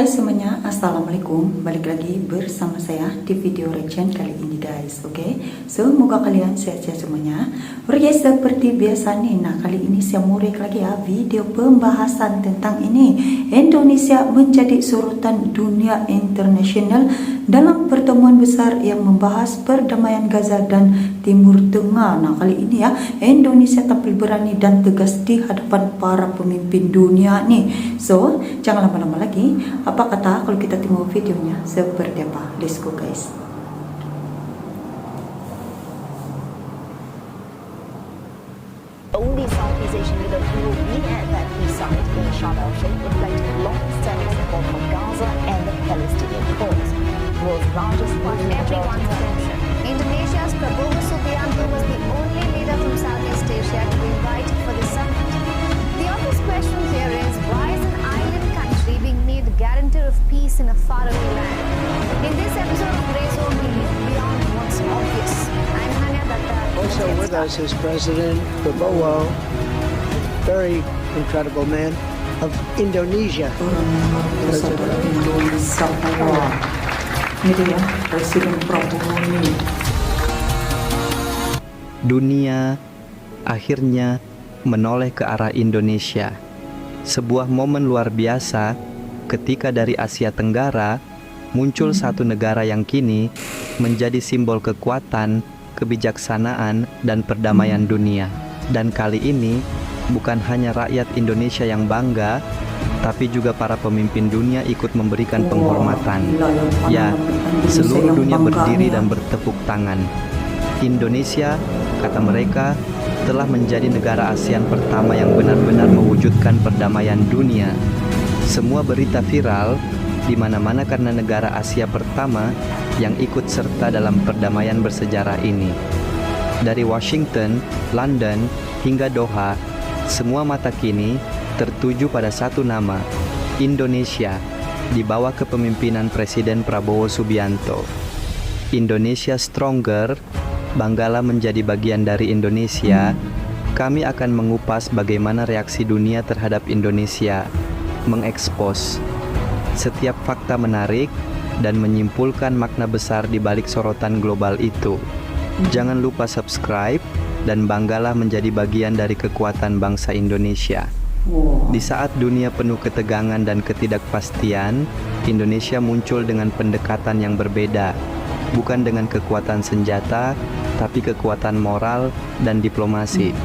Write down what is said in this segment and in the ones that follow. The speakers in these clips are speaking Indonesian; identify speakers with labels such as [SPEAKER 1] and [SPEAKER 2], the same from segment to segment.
[SPEAKER 1] Hai semuanya, Assalamualaikum. Balik lagi bersama saya di video reaction kali ini guys. Oke, semoga kalian sehat-sehat semuanya. Oke guys, seperti biasa nih, nah kali ini saya mau react lagi ya video pembahasan tentang ini, Indonesia menjadi sorotan dunia internasional dalam pertemuan besar yang membahas perdamaian Gaza dan Timur Tengah. Nah kali ini ya, Indonesia tampil berani dan tegas di hadapan para pemimpin dunia nih. So, jangan lama-lama lagi. Apa kata kalau kita tengok videonya seperti apa? Let's go guys.
[SPEAKER 2] Only Southeast Asian leader who will be at that peace summit in Sharm el-Sheikh, reflecting long-standing support for Gaza and the Palestinian cause. World's largest everyone's attention. Indonesia's Prabowo Subianto was the only leader from Southeast Asia to be invited for the summit. The obvious question here is, why is an island country being made the guarantor of peace in a faraway land? In this episode of Rezo, we look beyond what's obvious. I'm Hanya Datta.
[SPEAKER 3] Also with us is President Prabowo, very incredible man of Indonesia.
[SPEAKER 1] Ini dia Presiden Prabowo ini.
[SPEAKER 4] Dunia akhirnya menoleh ke arah Indonesia. Sebuah momen luar biasa ketika dari Asia Tenggara muncul satu negara yang kini menjadi simbol kekuatan, kebijaksanaan, dan perdamaian dunia. Dan kali ini bukan hanya rakyat Indonesia yang bangga, tapi juga para pemimpin dunia ikut memberikan penghormatan. Ya, seluruh dunia berdiri dan bertepuk tangan. Indonesia, kata mereka, telah menjadi negara ASEAN pertama yang benar-benar mewujudkan perdamaian dunia. Semua berita viral di mana-mana karena negara Asia pertama yang ikut serta dalam perdamaian bersejarah ini. Dari Washington, London, hingga Doha, semua mata kini tertuju pada satu nama, Indonesia, di bawah kepemimpinan Presiden Prabowo Subianto. Indonesia Stronger, banggalah menjadi bagian dari Indonesia. Kami akan mengupas bagaimana reaksi dunia terhadap Indonesia, mengekspos setiap fakta menarik, dan menyimpulkan makna besar di balik sorotan global itu. Jangan lupa subscribe, dan banggalah menjadi bagian dari kekuatan bangsa Indonesia. Di saat dunia penuh ketegangan dan ketidakpastian, Indonesia muncul dengan pendekatan yang berbeda, bukan dengan kekuatan senjata, tapi kekuatan moral dan diplomasi.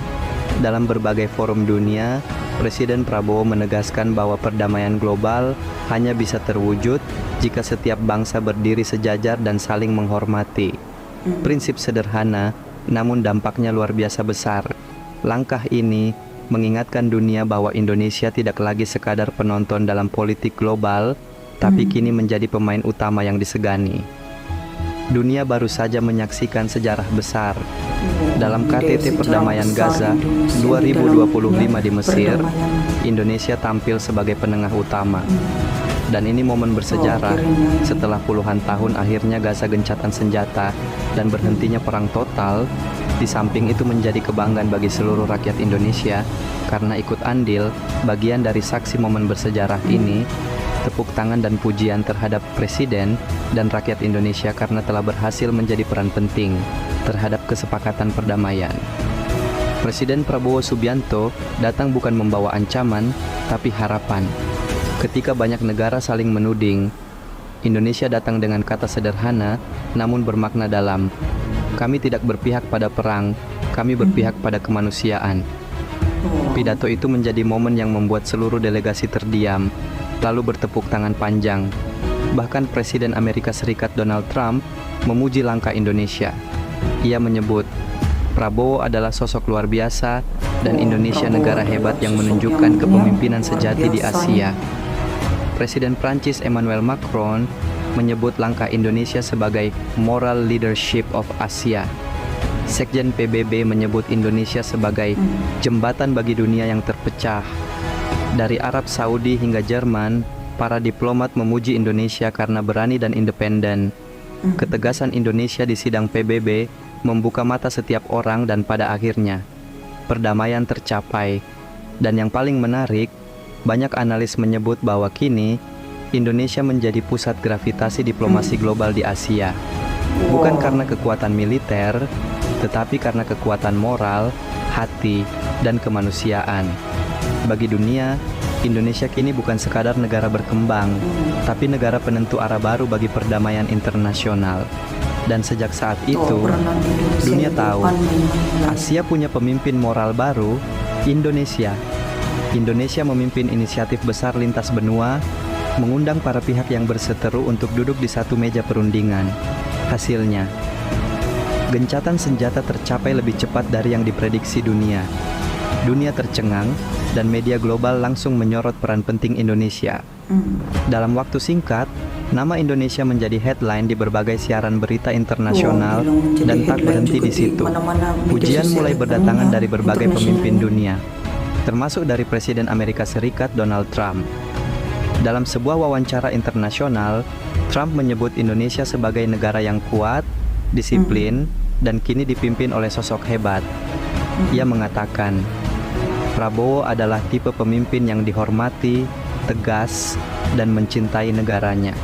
[SPEAKER 4] Dalam berbagai forum dunia, Presiden Prabowo menegaskan bahwa perdamaian global hanya bisa terwujud jika setiap bangsa berdiri sejajar dan saling menghormati. Prinsip sederhana, namun dampaknya luar biasa besar. Langkah ini mengingatkan dunia bahwa Indonesia tidak lagi sekadar penonton dalam politik global, tapi kini menjadi pemain utama yang disegani. Dunia baru saja menyaksikan sejarah besar. Dalam KTT Perdamaian Gaza 2025 di Mesir, Indonesia tampil sebagai penengah utama. Dan ini momen bersejarah setelah puluhan tahun akhirnya Gaza gencatan senjata dan berhentinya perang total. Di samping itu menjadi kebanggaan bagi seluruh rakyat Indonesia karena ikut andil bagian dari saksi momen bersejarah ini. Tepuk tangan dan pujian terhadap Presiden dan rakyat Indonesia karena telah berhasil menjadi peran penting terhadap kesepakatan perdamaian. Presiden Prabowo Subianto datang bukan membawa ancaman, tapi harapan. Ketika banyak negara saling menuding, Indonesia datang dengan kata sederhana namun bermakna dalam. Kami tidak berpihak pada perang, kami berpihak pada kemanusiaan. Pidato itu menjadi momen yang membuat seluruh delegasi terdiam, lalu bertepuk tangan panjang. Bahkan Presiden Amerika Serikat Donald Trump memuji langkah Indonesia. Ia menyebut, Prabowo adalah sosok luar biasa dan Indonesia negara hebat yang menunjukkan kepemimpinan sejati di Asia. Presiden Prancis Emmanuel Macron menyebut langkah Indonesia sebagai moral leadership of Asia. Sekjen PBB menyebut Indonesia sebagai jembatan bagi dunia yang terpecah. Dari Arab Saudi hingga Jerman, para diplomat memuji Indonesia karena berani dan independen. Ketegasan Indonesia di sidang PBB membuka mata setiap orang dan pada akhirnya perdamaian tercapai. Dan yang paling menarik, banyak analis menyebut bahwa kini Indonesia menjadi pusat gravitasi diplomasi global di Asia. Bukan karena kekuatan militer, tetapi karena kekuatan moral, hati, dan kemanusiaan. Bagi dunia, Indonesia kini bukan sekadar negara berkembang, tapi negara penentu arah baru bagi perdamaian internasional. Dan sejak saat itu, dunia tahu Asia punya pemimpin moral baru, Indonesia. Indonesia memimpin inisiatif besar lintas benua, mengundang para pihak yang berseteru untuk duduk di satu meja perundingan. Hasilnya, gencatan senjata tercapai lebih cepat dari yang diprediksi dunia. Dunia tercengang, dan media global langsung menyorot peran penting Indonesia. Dalam waktu singkat, nama Indonesia menjadi headline di berbagai siaran berita internasional dan tak berhenti di situ. Pujian mulai berdatangan dari berbagai pemimpin dunia, termasuk dari Presiden Amerika Serikat Donald Trump. Dalam sebuah wawancara internasional, Trump menyebut Indonesia sebagai negara yang kuat, disiplin, dan kini dipimpin oleh sosok hebat. Ia mengatakan, Prabowo adalah tipe pemimpin yang dihormati, tegas, dan mencintai negaranya.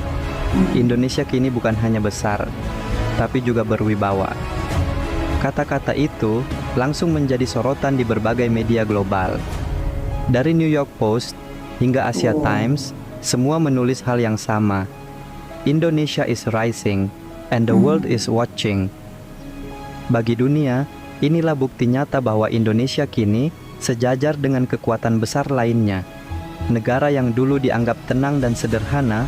[SPEAKER 4] Indonesia kini bukan hanya besar, tapi juga berwibawa. Kata-kata itu langsung menjadi sorotan di berbagai media global. Dari New York Post hingga Asia Times, semua menulis hal yang sama. Indonesia is rising, and the world is watching. Bagi dunia, inilah bukti nyata bahwa Indonesia kini sejajar dengan kekuatan besar lainnya. Negara yang dulu dianggap tenang dan sederhana,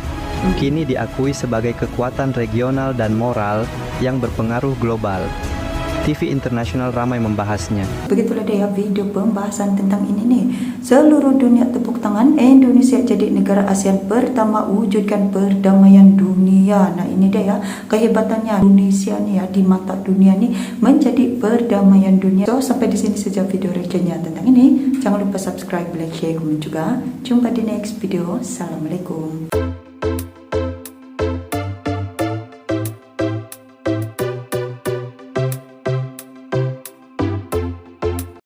[SPEAKER 4] kini diakui sebagai kekuatan regional dan moral yang berpengaruh global. TV internasional ramai membahasnya.
[SPEAKER 1] Begitulah dia video pembahasan tentang ini nih. Seluruh dunia tepuk tangan, Indonesia jadi negara ASEAN pertama wujudkan perdamaian dunia. Nah ini dia ya, kehebatannya Indonesia nih ya, di mata dunia nih menjadi perdamaian dunia. So sampai di sini saja video reactionnya tentang ini. Jangan lupa subscribe, like, share, komen juga. Jumpa di next video. Assalamualaikum.